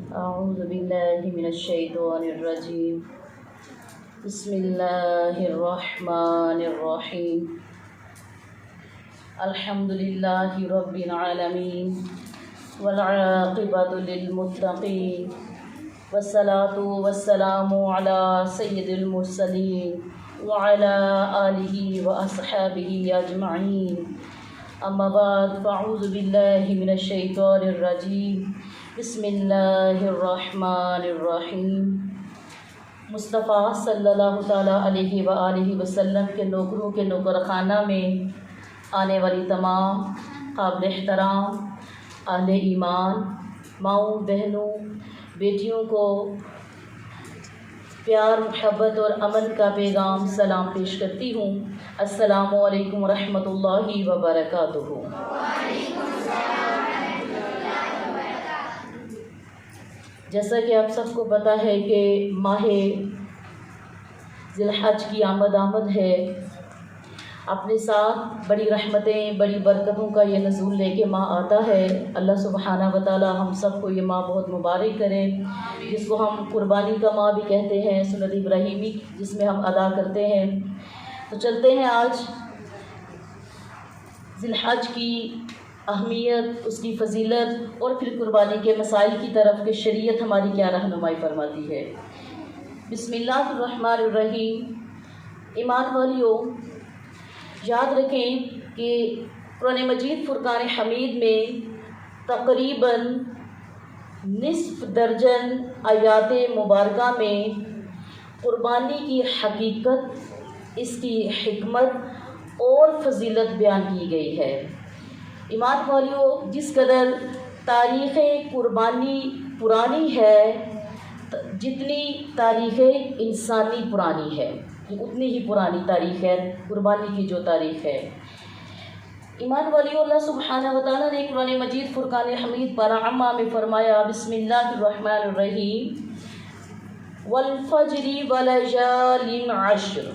أعوذ بالله من الشيطان الرجيم. بسم الله الرحمن الرحيم. الحمد لله رب العالمين والعاقبة للمتقين والصلاة والسلام على سيد المرسلين وعلى آله وأصحابه أجمعين. أما بعد فأعوذ بالله من الشيطان الرجيم. بسم اللہ الرحمن الرحیم. مصطفیٰ صلی اللہ تعالیٰ علیہ وآلہ وسلم کے نوکروں کے نوکر خانہ میں آنے والی تمام قابل احترام اہل ایمان ماؤں بہنوں بیٹیوں کو پیار محبت اور امن کا پیغام سلام پیش کرتی ہوں. السلام علیکم ورحمۃ اللہ وبرکاتہ. جیسا کہ آپ سب کو پتہ ہے کہ ماہ ذی الحج کی آمد ہے. اپنے ساتھ بڑی رحمتیں بڑی برکتوں کا یہ نزول لے کے ماہ آتا ہے. اللہ سبحانہ و تعالی ہم سب کو یہ ماہ بہت مبارک کرے، جس کو ہم قربانی کا ماہ بھی کہتے ہیں، سنت ابراہیمی جس میں ہم ادا کرتے ہیں. تو چلتے ہیں آج ذی الحج کی اہمیت، اس کی فضیلت اور پھر قربانی کے مسائل کی طرف کہ شریعت ہماری کیا رہنمائی فرماتی ہے. بسم اللہ الرحمن الرحیم. ایمان والیوں، یاد رکھیں کہ قرآن مجید فرقان حمید میں تقریباً نصف درجن آیات مبارکہ میں قربانی کی حقیقت، اس کی حکمت اور فضیلت بیان کی گئی ہے. ایمان والیوں، جس قدر تاریخ قربانی پرانی ہے، جتنی تاریخ انسانی پرانی ہے، اتنی ہی پرانی تاریخ ہے قربانی کی جو تاریخ ہے. ایمان والیوں، اللہ سبحانہ و تعالیٰ نے قرآن مجید فرقان حمید پارہ عامہ میں فرمایا، بسم اللہ الرحمن الرحیم، والفجر وليال عشر.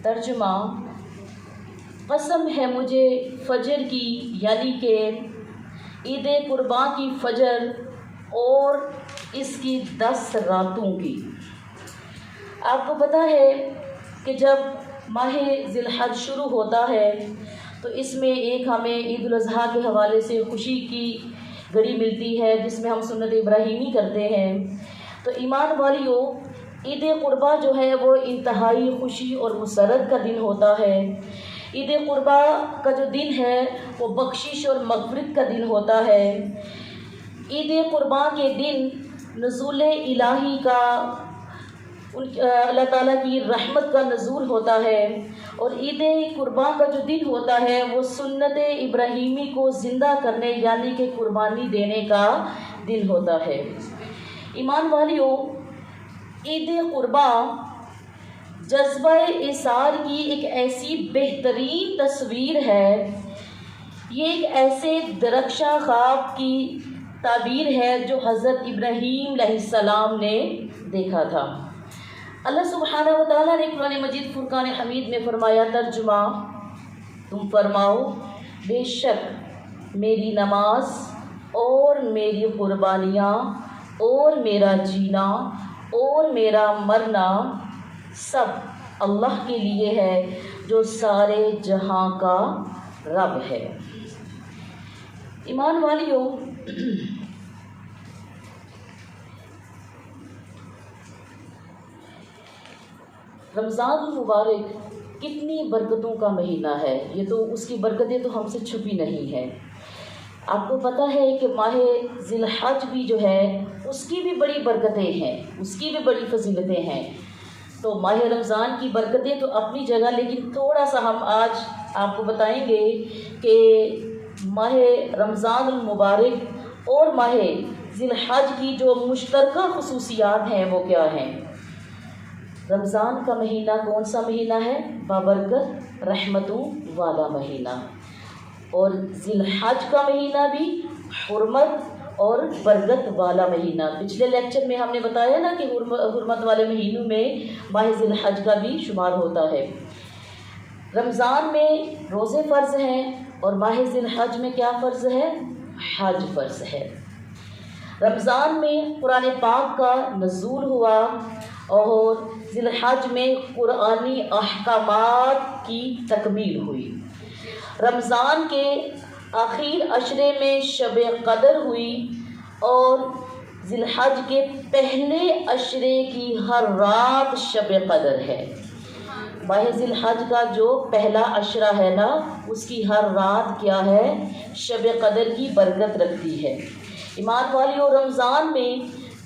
ترجمہ: قسم ہے مجھے فجر کی، یعنی کہ عید قرباں کی فجر اور اس کی 10 راتوں کی. آپ کو پتہ ہے کہ جب ماہ ذی الحج شروع ہوتا ہے تو اس میں ایک ہمیں عید الاضحیٰ کے حوالے سے خوشی کی گھڑی ملتی ہے، جس میں ہم سنت ابراہیمی کرتے ہیں. تو ایمان والیوں، عید قرباں جو ہے وہ انتہائی خوشی اور مسرت کا دن ہوتا ہے. عید قرباں کا جو دن ہے وہ بخشش اور مغفرت کا دن ہوتا ہے. عید قرباں کے دن نزول الہی کا، اللہ تعالیٰ کی رحمت کا نزول ہوتا ہے، اور عید قرباں کا جو دن ہوتا ہے وہ سنت ابراہیمی کو زندہ کرنے یعنی کہ قربانی دینے کا دن ہوتا ہے. ایمان والیوں، عید قرباں جذبہ اثار کی ایک ایسی بہترین تصویر ہے. یہ ایک ایسے درخشاں خواب کی تعبیر ہے جو حضرت ابراہیم علیہ السلام نے دیکھا تھا. اللہ سبحانہ و تعالیٰ نے قرآن مجید فرقان حمید میں فرمایا، ترجمہ: تم فرماؤ، بے شک میری نماز اور میری قربانیاں اور میرا جینا اور میرا مرنا سب اللہ کے لیے ہے جو سارے جہاں کا رب ہے. ایمان والیوں، رمضان المبارک کتنی برکتوں کا مہینہ ہے. یہ تو اس کی برکتیں تو ہم سے چھپی نہیں ہیں. آپ کو پتہ ہے کہ ماہ ذی الحج بھی جو ہے اس کی بھی بڑی برکتیں ہیں، اس کی بھی بڑی فضیلتیں ہیں. تو ماہ رمضان کی برکتیں تو اپنی جگہ، لیکن تھوڑا سا ہم آج آپ کو بتائیں گے کہ ماہ رمضان المبارک اور ماہ ذی الحج کی جو مشترکہ خصوصیات ہیں وہ کیا ہیں. رمضان کا مہینہ کون سا مہینہ ہے؟ بابرکت رحمتوں والا مہینہ. اور ذی الحج کا مہینہ بھی حرمت اور برکت والا مہینہ. پچھلے لیکچر میں ہم نے بتایا نا کہ حرمت والے مہینوں میں ماہ ذی الحج کا بھی شمار ہوتا ہے. رمضان میں روزے فرض ہیں اور ماہ ذی الحج میں کیا فرض ہے؟ حج فرض ہے. رمضان میں قرآن پاک کا نزول ہوا اور ذی الحج میں قرآنی احکامات کی تکمیل ہوئی۔ رمضان کے آخر عشرے میں شب قدر ہوئی اور ذی الحج کے پہلے عشرے کی ہر رات شب قدر ہے۔ ماہ ذی الحج کا جو پہلا عشرہ ہے نا، اس کی ہر رات کیا ہے؟ شب قدر کی برکت رکھتی ہے۔ ایمان والیوں، رمضان میں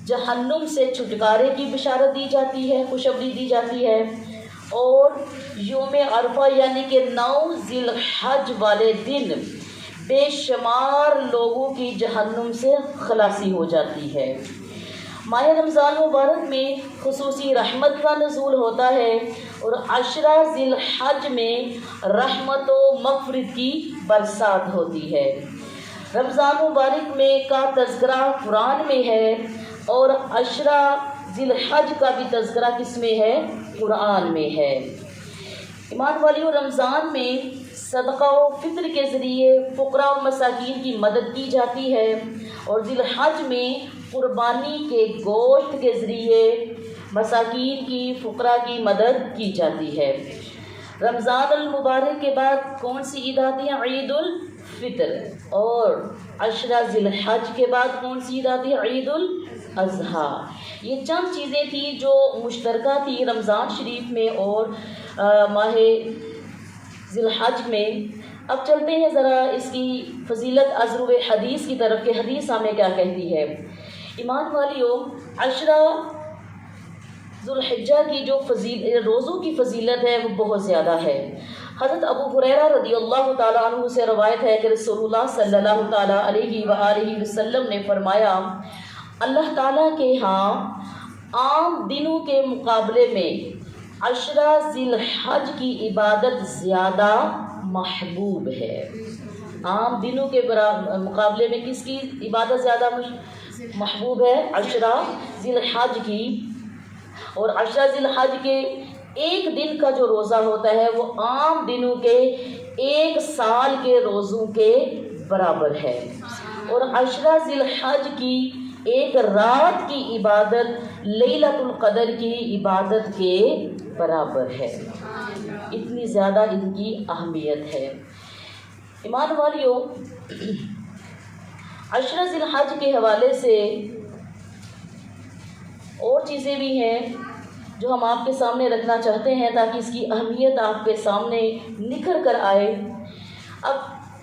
جہنم سے چھٹکارے کی بشارت دی جاتی ہے، خوشخبری دی جاتی ہے، اور یوم عرفہ یعنی کہ 9 ذی الحج والے دن بے شمار لوگوں کی جہنم سے خلاصی ہو جاتی ہے۔ ماہ رمضان مبارک میں خصوصی رحمت کا نزول ہوتا ہے اور عشرہ ذی الحج میں رحمت و مغفرت کی برسات ہوتی ہے۔ رمضان مبارک میں کا تذکرہ قرآن میں ہے اور عشرہ ذی الحج کا بھی تذکرہ کس میں ہے؟ قرآن میں ہے۔ ایمان والیوں، رمضان میں صدقہ و فطر کے ذریعے فقراء و مساکین کی مدد کی جاتی ہے اور ذی الحج میں قربانی کے گوشت کے ذریعے مساکین کی، فقراء کی مدد کی جاتی ہے۔ رمضان المبارک کے بعد کون سی عید آتی ہے؟ عید الفطر۔ اور عشرہ ذی الحج کے بعد کون سی عید آتی ہے؟ عید الاضحیٰ۔ یہ چند چیزیں تھیں جو مشترکہ تھی رمضان شریف میں اور ماہ ذی الحج میں۔ اب چلتے ہیں ذرا اس کی فضیلت ازرو حدیث کی طرف کہ حدیث ہمیں کیا کہتی ہے۔ ایمان والیوں، عشرہ ذو الحجہ کی جو روزوں کی فضیلت ہے وہ بہت زیادہ ہے۔ حضرت ابو ہریرہ رضی اللہ تعالیٰ عنہ سے روایت ہے کہ رسول اللہ صلی اللہ تعالیٰ علیہ وآلہ وسلم نے فرمایا، اللہ تعالیٰ کے ہاں عام دنوں کے مقابلے میں عشرہ ذی الحج کی عبادت زیادہ محبوب ہے۔ عام دنوں کے مقابلے میں کس کی عبادت زیادہ محبوب ہے؟ عشرہ ذی الحج کی۔ اور عشرہ ذی الحج کے ایک دن کا جو روزہ ہوتا ہے وہ عام دنوں کے 1 سال کے روزوں کے برابر ہے، اور عشرہ ذی الحج کی ایک رات کی عبادت لیلۃ القدر کی عبادت کے برابر ہے۔ اتنی زیادہ ان کی اہمیت ہے۔ ایمان والیوں، عشرہ ذی الحج کے حوالے سے اور چیزیں بھی ہیں جو ہم آپ کے سامنے رکھنا چاہتے ہیں تاکہ اس کی اہمیت آپ کے سامنے نکھر کر آئے۔ اب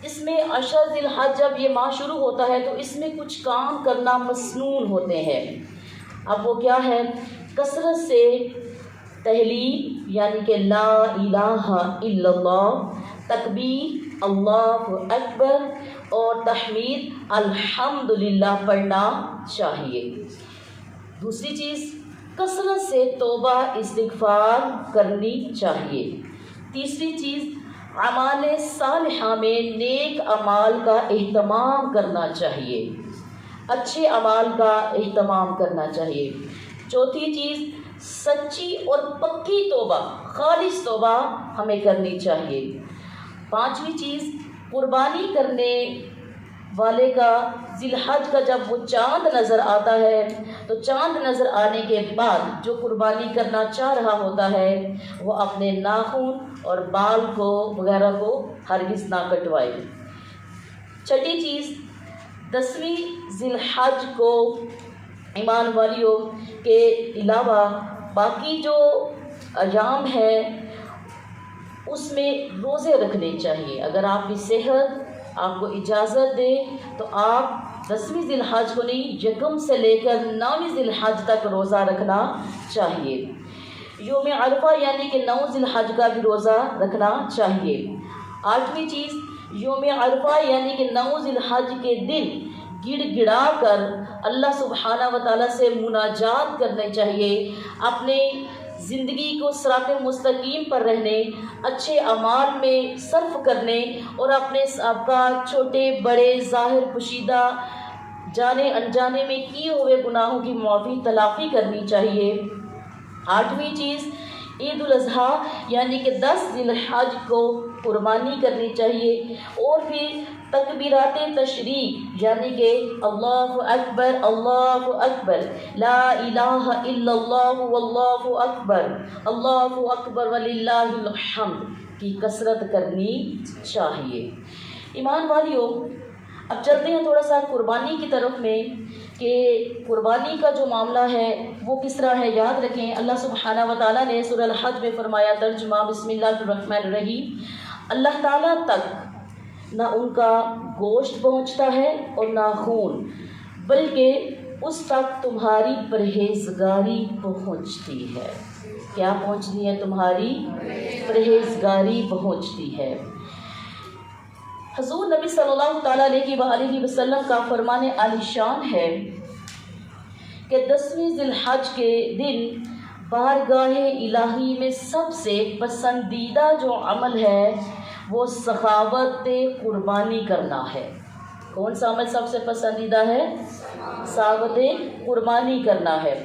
اس میں عشرہ ذی الحج جب یہ ماہ شروع ہوتا ہے تو اس میں کچھ کام کرنا مسنون ہوتے ہیں۔ اب وہ کیا ہے؟ کثرت سے تہلیل یعنی کہ لا الہ الا اللہ، تکبیر اللہ اکبر اور تحمید الحمدللہ پڑھنا چاہیے۔ دوسری چیز، کثرت سے توبہ استغفار کرنی چاہیے۔ تیسری چیز، اعمال صالحہ میں نیک اعمال کا اہتمام کرنا چاہیے، اچھے اعمال کا اہتمام کرنا چاہیے۔ چوتھی چیز، سچی اور پکی توبہ، خالص توبہ ہمیں کرنی چاہیے۔ پانچویں چیز، قربانی کرنے والے کا ذی الحج کا جب وہ چاند نظر آتا ہے تو چاند نظر آنے کے بعد جو قربانی کرنا چاہ رہا ہوتا ہے وہ اپنے ناخن اور بال کو وغیرہ کو ہرگز نہ کٹوائے۔ چھٹی چیز، 10ویں ذی الحج کو ایمان والیوں کے علاوہ باقی جو ایام ہیں اس میں روزے رکھنے چاہیے۔ اگر آپ کی صحت آپ کو اجازت دے تو آپ 10ویں ذی الحج کو نہیں، 1 سے لے کر 9ویں ذی الحج تک روزہ رکھنا چاہیے۔ یوم عرفہ یعنی کہ 9 ذی الحج کا بھی روزہ رکھنا چاہیے۔ 8ویں چیز، یوم عرفہ یعنی کہ 9 ذی الحج کے دن گڑ گڑا کر اللہ سبحانہ و تعالیٰ سے مناجات کرنے چاہیے، اپنے زندگی کو صراط مستقیم پر رہنے، اچھے اعمال میں صرف کرنے اور اپنے سابقہ چھوٹے بڑے ظاہر پوشیدہ جانے انجانے میں کیے ہوئے گناہوں کی معافی تلافی کرنی چاہیے۔ 8ویں چیز، عید الاضحیٰ یعنی کہ 10 ذی الحج کو قربانی کرنی چاہیے، اور پھر تکبیرات تشریق یعنی کہ اللہ اکبر، لا الہ الا اللہ واللہ اکبر وللہ الحمد کی کثرت کرنی چاہیے۔ ایمان والیوں، اب چلتے ہیں تھوڑا سا قربانی کی طرف میں کہ قربانی کا جو معاملہ ہے وہ کس طرح ہے۔ یاد رکھیں اللہ سبحانہ و تعالیٰ نے سورہ الحج میں فرمایا، ترجمہ بسم اللہ الرحمن الرحیم، اللہ تعالیٰ تک نہ ان کا گوشت پہنچتا ہے اور نہ خون، بلکہ اس تک تمہاری پرہیزگاری پہنچتی ہے۔ کیا پہنچتی ہے؟ تمہاری پرہیزگاری پہنچتی ہے۔ حضور نبی صلی اللہ تعالیٰ علیہ وآلہ وسلم کا فرمان عالی شان ہے کہ 10ویں ذی الحج کے دن بارگاہ الہی میں سب سے پسندیدہ جو عمل ہے وہ سخاوت قربانی کرنا ہے۔ کون سا عمل سب سے پسندیدہ ہے؟ سخاوت قربانی کرنا ہے۔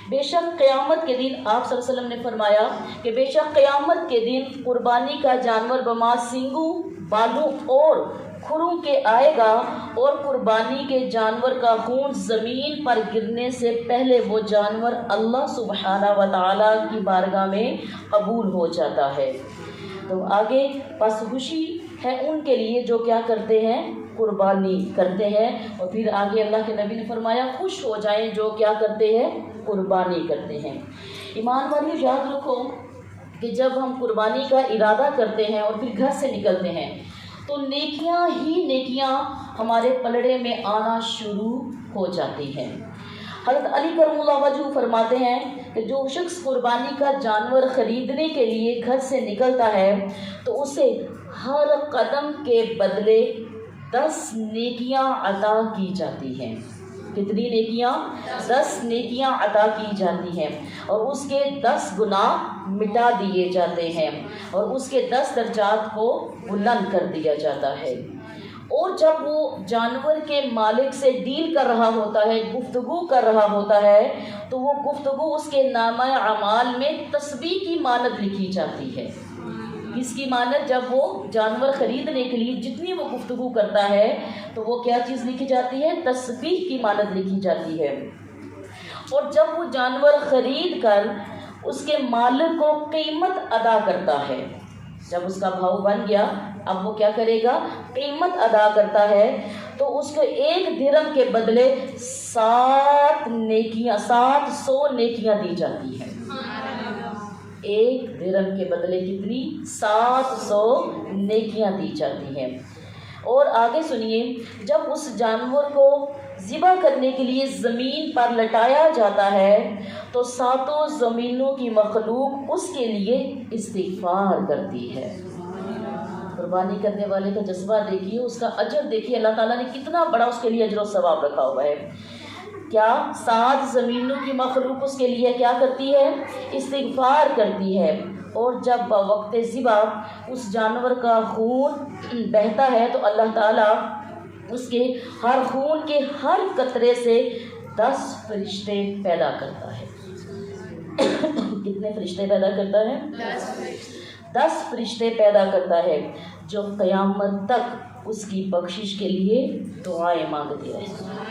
بے شک قیامت کے دن آپ صلی اللہ علیہ وسلم نے فرمایا کہ بے شک قیامت کے دن قربانی کا جانور بما سینگوں، بالوں اور کھروں کے آئے گا، اور قربانی کے جانور کا خون زمین پر گرنے سے پہلے وہ جانور اللہ سبحانہ و تعالیٰ کی بارگاہ میں قبول ہو جاتا ہے۔ تو آگے پس خوشی ہے ان کے لیے جو کیا کرتے ہیں؟ قربانی کرتے ہیں۔ اور پھر آگے اللہ کے نبی نے فرمایا خوش ہو جائیں جو کیا کرتے ہیں؟ قربانی کرتے ہیں۔ ایمان والیوں، یاد رکھو کہ جب ہم قربانی کا ارادہ کرتے ہیں اور پھر گھر سے نکلتے ہیں تو نیکیاں ہی نیکیاں ہمارے پلڑے میں آنا شروع ہو جاتی ہیں۔ حضرت علی کرم اللہ وجہ فرماتے ہیں کہ جو شخص قربانی کا جانور خریدنے کے لیے گھر سے نکلتا ہے تو اسے ہر قدم کے بدلے 10 نیکیاں عطا کی جاتی ہیں۔ کتنی نیکیاں؟ 10 نیکیاں عطا کی جاتی ہیں، اور اس کے 10 گناہ مٹا دیے جاتے ہیں، اور اس کے 10 درجات کو بلند کر دیا جاتا ہے۔ اور جب وہ جانور کے مالک سے ڈیل کر رہا ہوتا ہے، گفتگو کر رہا ہوتا ہے، تو وہ گفتگو اس کے نامہ اعمال میں تسبیح کی مانند لکھی جاتی ہے۔ اس کی مانند جب وہ جانور خریدنے کے لیے جتنی وہ گفتگو کرتا ہے تو وہ کیا چیز لکھی جاتی ہے؟ تسبیح کی مانند لکھی جاتی ہے۔ اور جب وہ جانور خرید کر اس کے مالک کو قیمت ادا کرتا ہے، جب اس کا بھاؤ بن گیا اب وہ کیا کرے گا؟ قیمت ادا کرتا ہے، تو اس کو 1 درہم کے بدلے 700 نیکیاں دی جاتی ہیں۔ 1 درہم کے بدلے کتنی؟ 700 نیکیاں دی جاتی ہیں۔ اور آگے سنیے، جب اس جانور کو ذبح کرنے کے لیے زمین پر لٹایا جاتا ہے تو 7 زمینوں کی مخلوق اس کے لیے استغفار کرتی ہے۔ قربانی کرنے والے کا جذبہ دیکھیے، اس کا اجر دیکھیے، اللہ تعالیٰ نے کتنا بڑا اس کے لیے اجر و ثواب رکھا ہوا ہے۔ کیا 7 زمینوں کی مخلوق اس کے لیے کیا کرتی ہے؟ استغفار کرتی ہے۔ اور جب بوقت ذبح اس جانور کا خون بہتا ہے تو اللہ تعالیٰ اس کے ہر خون کے ہر قطرے سے 10 فرشتے پیدا کرتا ہے۔ کتنے فرشتے پیدا کرتا ہے؟ 10 فرشتے پیدا کرتا ہے جو قیامت تک اس کی بخشش کے لیے دعائیں مانگتے رہتے ہیں۔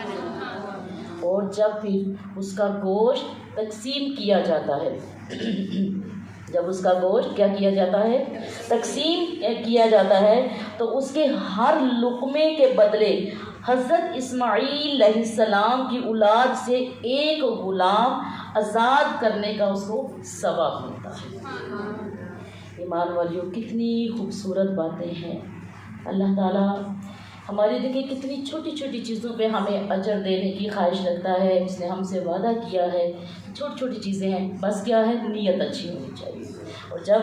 اور جب پھر اس کا گوشت تقسیم کیا جاتا ہے، جب اس کا گوشت کیا کیا جاتا ہے؟ تقسیم کیا جاتا ہے، تو اس کے ہر لقمے کے بدلے حضرت اسماعیل علیہ السلام کی اولاد سے 1 غلام آزاد کرنے کا اس کو ثواب ملتا ہے۔ ایمان والیوں، کتنی خوبصورت باتیں ہیں۔ اللہ تعالیٰ ہماری دیکھیں کتنی چھوٹی چھوٹی چیزوں پہ ہمیں اجر دینے کی خواہش رکھتا ہے۔ اس نے ہم سے وعدہ کیا ہے، چھوٹی چھوٹی چیزیں ہیں، بس کیا ہے؟ نیت اچھی ہونی چاہیے۔ اور جب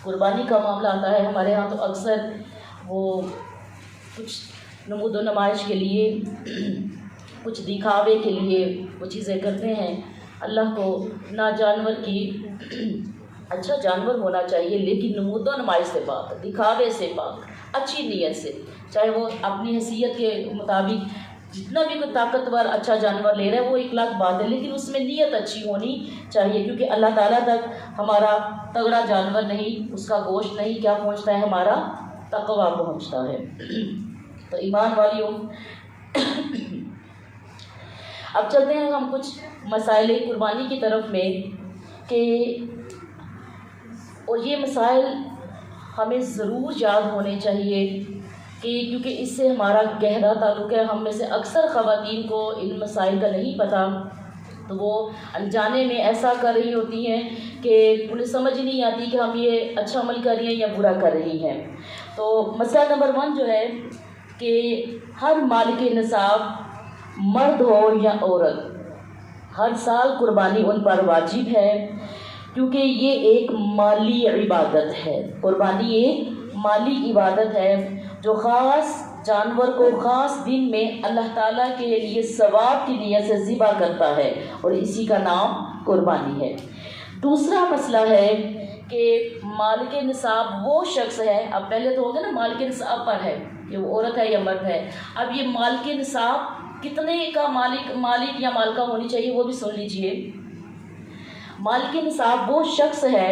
قربانی کا معاملہ آتا ہے ہمارے ہاں تو اکثر وہ کچھ نمود و نمائش کے لیے، کچھ دکھاوے کے لیے وہ چیزیں کرتے ہیں۔ اللہ کو نہ جانور کی اچھا جانور ہونا چاہیے لیکن نمود و نمائش سے پاک، دکھاوے سے پاک، اچھی نیت سے، چاہے وہ اپنی حیثیت کے مطابق جتنا بھی کوئی طاقتور اچھا جانور لے رہا ہے وہ 1 لاکھ بات ہے، لیکن اس میں نیت اچھی ہونی چاہیے، کیونکہ اللہ تعالیٰ تک ہمارا تگڑا جانور نہیں، اس کا گوشت نہیں کیا پہنچتا ہے؟ ہمارا تقویٰ پہنچتا ہے۔ تو ایمان والیوں، اب چلتے ہیں ہم کچھ مسائل قربانی کی طرف میں کہ اور یہ مسائل ہمیں ضرور یاد ہونے چاہیے کہ کیونکہ اس سے ہمارا گہرا تعلق ہے۔ ہم میں سے اکثر خواتین کو ان مسائل کا نہیں پتہ، تو وہ انجانے میں ایسا کر رہی ہوتی ہیں کہ انہیں سمجھ نہیں آتی کہ ہم یہ اچھا عمل کر رہی ہیں یا برا کر رہی ہیں۔ تو مسئلہ نمبر 1 جو ہے کہ ہر مالک نصاب مرد ہو یا عورت، ہر سال قربانی ان پر واجب ہے، کیونکہ یہ ایک مالی عبادت ہے۔ قربانی ایک مالی عبادت ہے جو خاص جانور کو خاص دن میں اللہ تعالیٰ کے لیے ثواب کی نیت سے ذبح کرتا ہے، اور اسی کا نام قربانی ہے۔ دوسرا مسئلہ ہے کہ مالک نصاب وہ شخص ہے، اب پہلے تو ہوگا نا مالک نصاب پر ہے کہ وہ عورت ہے یا مرد ہے، اب یہ مالک نصاب کتنے کا مالک یا مالکہ ہونی چاہیے وہ بھی سن لیجئے۔ مالک نصاب وہ شخص ہے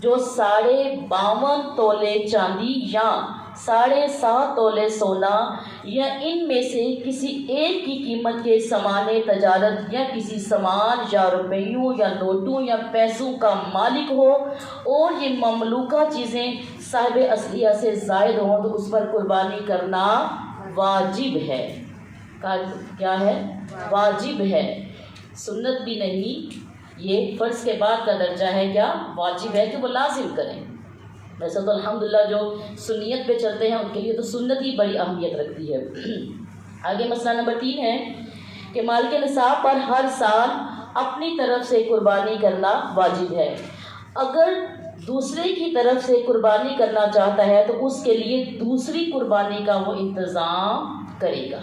جو 52.5 تولے چاندی یا 7.5 تولے سونا یا ان میں سے کسی ایک کی قیمت کے سامان تجارت یا کسی سامان یا روپیوں یا نوٹوں یا پیسوں کا مالک ہو، اور یہ مملوکہ چیزیں صاحب اصلیہ سے زائد ہوں تو اس پر قربانی کرنا واجب ہے۔ کیا ہے؟ واجب ہے، سنت بھی نہیں، یہ فرض کے بعد کا درجہ ہے، کیا واجب ہے کہ وہ لازم کریں۔ ویسے تو الحمدللہ جو سنیت پہ چلتے ہیں ان کے لیے تو سنت ہی بڑی اہمیت رکھتی ہے۔ آگے مسئلہ نمبر 3 ہے کہ مالک نصاب پر ہر سال اپنی طرف سے قربانی کرنا واجب ہے۔ اگر دوسرے کی طرف سے قربانی کرنا چاہتا ہے تو اس کے لیے دوسری قربانی کا وہ انتظام کرے گا۔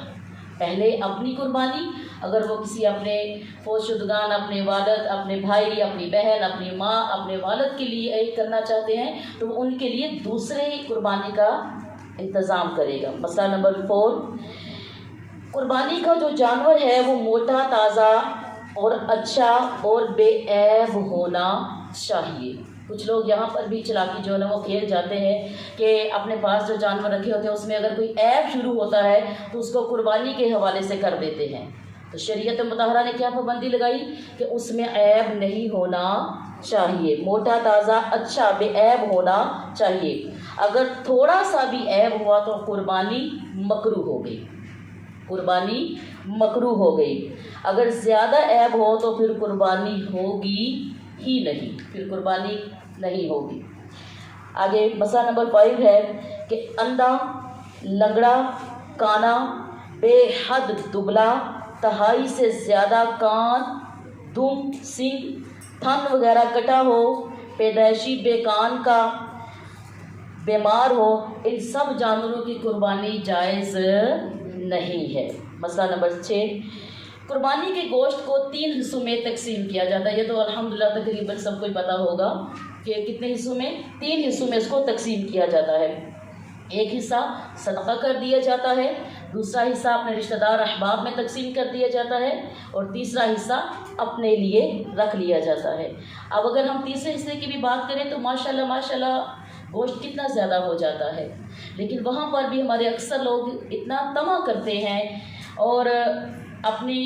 پہلے اپنی قربانی، اگر وہ کسی اپنے فوت شدگان، اپنے والد، اپنے بھائی، اپنی بہن، اپنی ماں، اپنے والد کے لیے ایک کرنا چاہتے ہیں تو وہ ان کے لیے دوسرے قربانی کا انتظام کرے گا۔ مسئلہ نمبر 4، قربانی کا جو جانور ہے وہ موٹا، تازہ اور اچھا اور بے عیب ہونا چاہیے۔ کچھ لوگ یہاں پر بھی چلاکی جو ہے نا وہ کھیل جاتے ہیں کہ اپنے پاس جو جانور رکھے ہوتے ہیں اس میں اگر کوئی عیب شروع ہوتا ہے تو اس کو قربانی کے حوالے سے کر دیتے ہیں۔ تو شریعت مطہرہ نے کیا پابندی لگائی کہ اس میں عیب نہیں ہونا چاہیے، موٹا، تازہ، اچھا، بے عیب ہونا چاہیے۔ اگر تھوڑا سا بھی عیب ہوا تو قربانی مکروہ ہو گئی، قربانی مکروہ ہو گئی۔ اگر زیادہ عیب ہو تو پھر قربانی ہوگی ہی نہیں، پھر قربانی نہیں ہوگی۔ آگے مسئلہ نمبر 5 ہے کہ اندھا، لنگڑا، کانا، بے حد دبلا، تہائی سے زیادہ کان، دم، سنگ، تھن وغیرہ کٹا ہو، پیدائشی بے کان کا، بیمار ہو، ان سب جانوروں کی قربانی جائز نہیں ہے۔ مسئلہ نمبر 6، قربانی کے گوشت کو 3 حصوں میں تقسیم کیا جاتا ہے۔ یہ تو الحمدللہ تقریباً سب کو پتہ ہوگا کہ کتنے حصوں میں، 3 حصوں میں اس کو تقسیم کیا جاتا ہے۔ ایک حصہ صدقہ کر دیا جاتا ہے، دوسرا حصہ اپنے رشتہ دار احباب میں تقسیم کر دیا جاتا ہے، اور تیسرا حصہ اپنے لیے رکھ لیا جاتا ہے۔ اب اگر ہم تیسرے حصے کی بھی بات کریں تو ماشاءاللہ گوشت کتنا زیادہ ہو جاتا ہے، لیکن وہاں پر بھی ہمارے اکثر لوگ اتنا طمع کرتے ہیں اور اپنی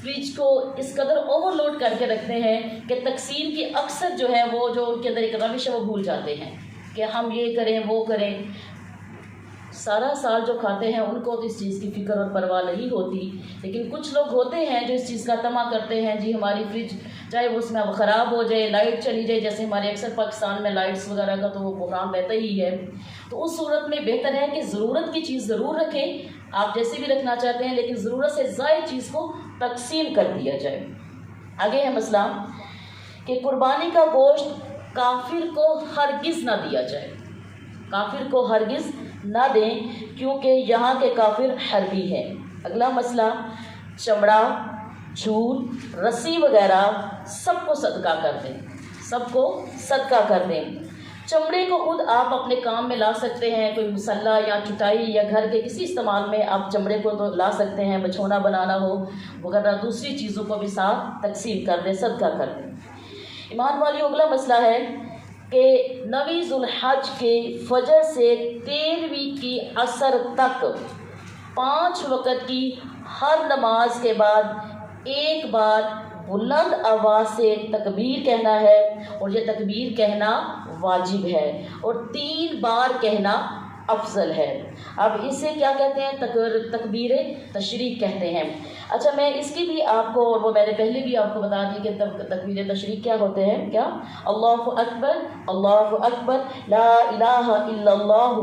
فریج کو اس قدر اوور لوڈ کر کے رکھتے ہیں کہ تقسیم کی اکثر جو ہے وہ جو ان کے اندر ایک روش ہے وہ بھول جاتے ہیں کہ ہم یہ کریں وہ کریں۔ سارا سال جو کھاتے ہیں ان کو تو اس چیز کی فکر اور پرواہ نہیں ہوتی، لیکن کچھ لوگ ہوتے ہیں جو اس چیز کا طمع کرتے ہیں، جی ہماری فریج چاہے وہ اس میں اب خراب ہو جائے، لائٹ چلی جائے، جیسے ہمارے اکثر پاکستان میں لائٹس وغیرہ کا تو وہ بحران رہتا ہی ہے، تو اس صورت میں بہتر ہے کہ ضرورت کی چیز ضرور رکھیں، آپ جیسے بھی رکھنا چاہتے ہیں، لیکن ضرورت سے زائد چیز کو تقسیم کر دیا جائے۔ آگے ہے مسئلہ کہ قربانی کا گوشت کافر کو ہرگز نہ دیا جائے، کافر کو ہرگز نہ دیں کیونکہ یہاں کے کافر حربی ہیں۔ اگلا مسئلہ، چمڑا، جھول، رسی وغیرہ سب کو صدقہ کر دیں، سب کو صدقہ کر دیں۔ چمڑے کو خود آپ اپنے کام میں لا سکتے ہیں، کوئی مسلح یا چٹائی یا گھر کے کسی استعمال میں آپ چمڑے کو تو لا سکتے ہیں، بچھونا بنانا ہو وغیرہ دوسری چیزوں کو بھی ساتھ تقسیم کر دیں، صدقہ کر دیں۔ ایمان والی اگلا مسئلہ ہے کہ 9 ذوالحج کے فجر سے 13ویں کی عصر تک 5 وقت کی ہر نماز کے بعد ایک بار بلند آواز سے تکبیر کہنا ہے، اور یہ تکبیر کہنا واجب ہے، اور 3 بار کہنا افضل ہے۔ اب اسے کیا کہتے ہیں؟ تکبیر تشریق کہتے ہیں۔ اچھا، میں اس کی بھی آپ کو، اور وہ میں نے پہلے بھی آپ کو بتا دی کہ تکبیر تشریق کیا ہوتے ہیں۔ کیا؟ اللہ اکبر، اللہ اکبر، لا الہ الا اللہ،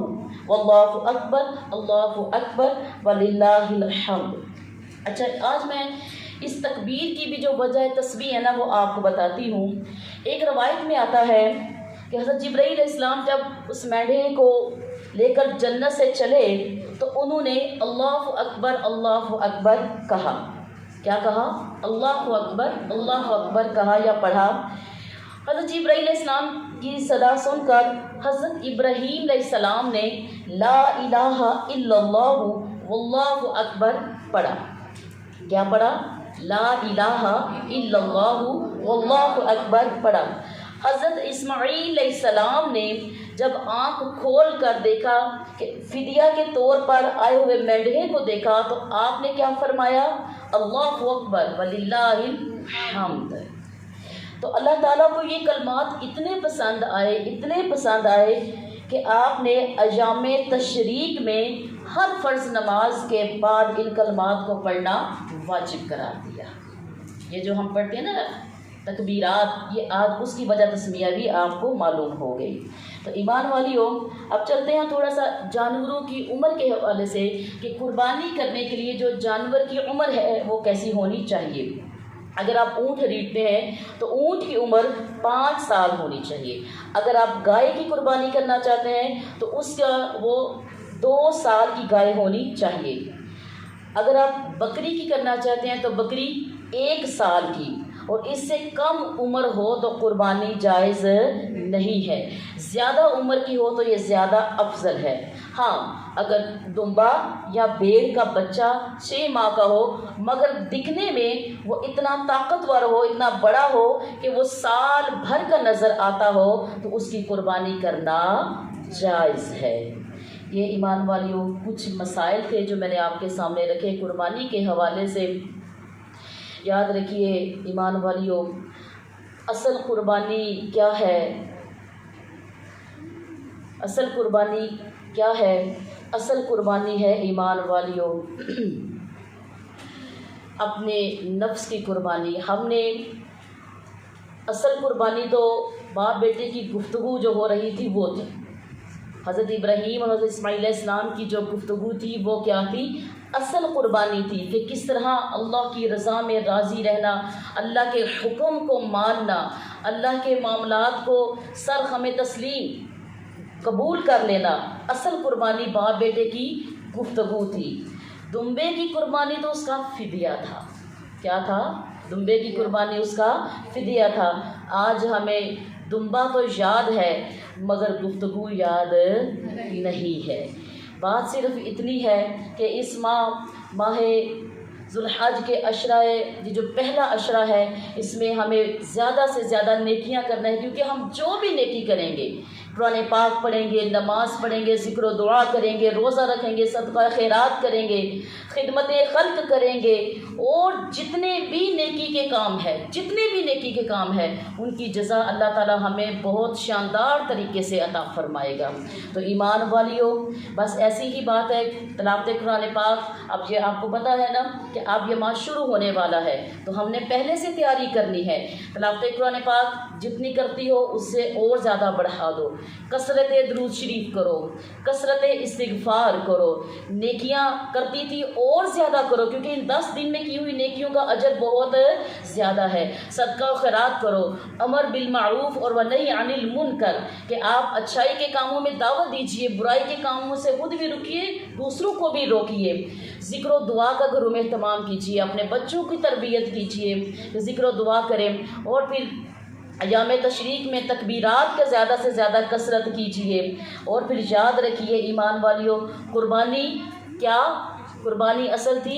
واللہ اکبر، اللہ اکبر، وللہ الحمد۔ اچھا، آج میں اس تکبیر کی بھی جو وجہ تسبیح ہے نا وہ آپ کو بتاتی ہوں۔ ایک روایت میں آتا ہے کہ حضرت جبرائیل علیہ السلام جب اس مینڈھے کو لے کر جنت سے چلے تو انہوں نے اللہ اکبر کہا۔ کیا کہا؟ اللہ اکبر کہا یا پڑھا۔ حضرت جبرائیل علیہ السلام کی صدا سن کر حضرت ابراہیم علیہ السلام نے لا الہ الا اللہ واللہ اکبر پڑھا۔ کیا پڑھا؟ لا الہ الا اللہ واللہ اکبر پڑھا۔ حضرت اسماعیل علیہ السلام نے جب آنکھ کھول کر دیکھا کہ فدیہ کے طور پر آئے ہوئے مینڈھے کو دیکھا تو آپ نے کیا فرمایا؟ اللہ اکبر وللہ الحمد۔ تو اللہ تعالیٰ کو یہ کلمات اتنے پسند آئے کہ آپ نے ایام تشریق میں ہر فرض نماز کے بعد ان کلمات کو پڑھنا واجب قرار دیا۔ یہ جو ہم پڑھتے ہیں نا تکبیرات، یہ آج اس کی وجہ تسمیہ بھی آپ کو معلوم ہو گئی۔ تو ایمان والیوں، اب چلتے ہیں تھوڑا سا جانوروں کی عمر کے حوالے سے کہ قربانی کرنے کے لیے جو جانور کی عمر ہے وہ کیسی ہونی چاہیے۔ اگر آپ اونٹ خریدتے ہیں تو اونٹ کی عمر 5 سال ہونی چاہیے۔ اگر آپ گائے کی قربانی کرنا چاہتے ہیں تو اس کا وہ 2 سال کی گائے ہونی چاہیے۔ اگر آپ بکری کی کرنا چاہتے ہیں تو بکری 1 سال کی، اور اس سے کم عمر ہو تو قربانی جائز نہیں ہے۔ زیادہ عمر کی ہو تو یہ زیادہ افضل ہے۔ ہاں، اگر دمبا یا بھیڑ کا بچہ 6 ماہ کا ہو مگر دکھنے میں وہ اتنا طاقتور ہو، اتنا بڑا ہو کہ وہ سال بھر کا نظر آتا ہو تو اس کی قربانی کرنا جائز ہے۔ یہ ایمان والیوں کچھ مسائل تھے جو میں نے آپ کے سامنے رکھے قربانی کے حوالے سے۔ یاد رکھیے ایمان والیوں، اصل قربانی کیا ہے؟ اصل قربانی کیا ہے؟ اصل قربانی ہے ایمان والیوں اپنے نفس کی قربانی۔ ہم نے اصل قربانی تو باپ بیٹے کی گفتگو جو ہو رہی تھی وہ تھی۔ حضرت ابراہیم اور حضرت اسماعیل علیہ السلام کی جو گفتگو تھی وہ کیا تھی؟ اصل قربانی تھی کہ کس طرح اللہ کی رضا میں راضی رہنا، اللہ کے حکم کو ماننا، اللہ کے معاملات کو سرخم تسلیم قبول کر لینا۔ اصل قربانی باپ بیٹے کی گفتگو تھی۔ دمبے کی قربانی تو اس کا فدیہ تھا۔ کیا تھا؟ دمبے کی قربانی اس کا فدیہ تھا۔ آج ہمیں دمبا تو یاد ہے مگر گفتگو یاد نہیں ہے۔ بات صرف اتنی ہے کہ اس ماہ ذوالحج کے عشرہ، یہ جو پہلا عشرہ ہے، اس میں ہمیں زیادہ سے زیادہ نیکیاں کرنا ہے، کیونکہ ہم جو بھی نیکی کریں گے، قرآن پاک پڑھیں گے، نماز پڑھیں گے، ذکر و دعا کریں گے، روزہ رکھیں گے، صدقہ خیرات کریں گے، خدمت خلق کریں گے، اور جتنے بھی نیکی کے کام ہے ان کی جزا اللہ تعالی ہمیں بہت شاندار طریقے سے عطا فرمائے گا۔ تو ایمان والیوں، بس ایسی ہی بات ہے، تلاوت قرآن پاک اب یہ آپ کو پتہ ہے نا کہ اب یہ ماہ شروع ہونے والا ہے، تو ہم نے پہلے سے تیاری کرنی ہے۔ تلاوت قرآن پاک جتنی کرتی ہو اس سے اور زیادہ بڑھا دو، کثرت درود شریف کرو، کثرت استغفار کرو، نیکیاں کرتی تھی اور زیادہ کرو، کیونکہ ان 10 دن میں کی ہوئی نیکیوں کا اجر بہت زیادہ ہے۔ صدقہ و خیرات کرو، امر بالمعروف اور نہی عن المنکر، کہ آپ اچھائی کے کاموں میں دعوت دیجئے، برائی کے کاموں سے خود بھی رکیے، دوسروں کو بھی روکیے، ذکر و دعا کا گھروں میں اہتمام کیجیے، اپنے بچوں کی تربیت کیجیے، ذکر و دعا کریں، اور پھر ایام تشریق میں تکبیرات کا زیادہ سے زیادہ کثرت کیجیے۔ اور پھر یاد رکھیے ایمان والیوں، قربانی کیا؟ قربانی اصل تھی